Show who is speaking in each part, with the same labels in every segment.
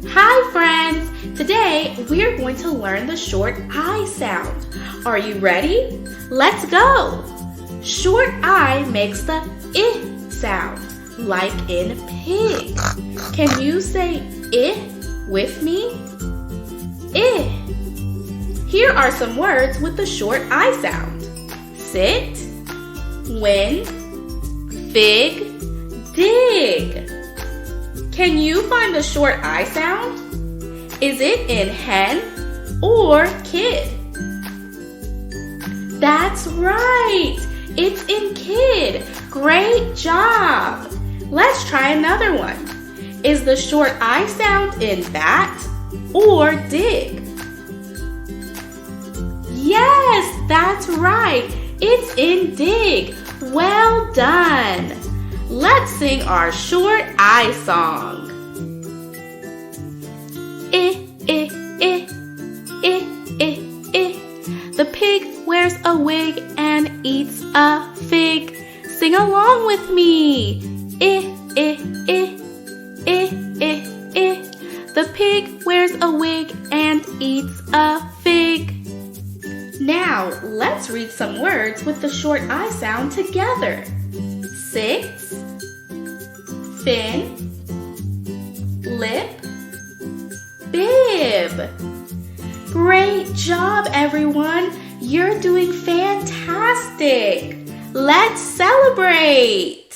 Speaker 1: Hi friends! Today we're going to learn the short I sound. Are you ready? Let's go! Short I makes the I sound, like in pig. Can you say I with me? I. Here are some words with the short I sound. Sit, win, fig, dig. Can you find the short I sound? Is it in hen or kid? That's right! It's in kid. Great job! Let's try another one. Is the short I sound in bat or dig? Yes, that's right. It's in dig. Well done. Let's sing our short I song. I, I, I, I, I, I. The pig wears a wig and eats a fig. Sing along with me. I, I, I, I, I, I. The pig wears a wig and eats a fig. Now, let's read some words with the short I sound together. Six, fin, lip, bib. Great job, everyone! You're doing fantastic! Let's celebrate!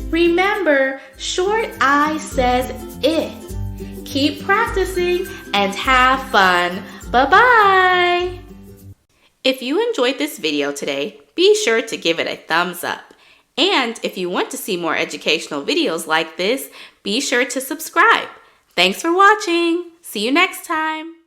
Speaker 1: Remember, short I says I. Keep practicing and have fun. Bye-bye! If you enjoyed this video today, be sure to give it a thumbs up. And if you want to see more educational videos like this, be sure to subscribe. Thanks for watching. See you next time.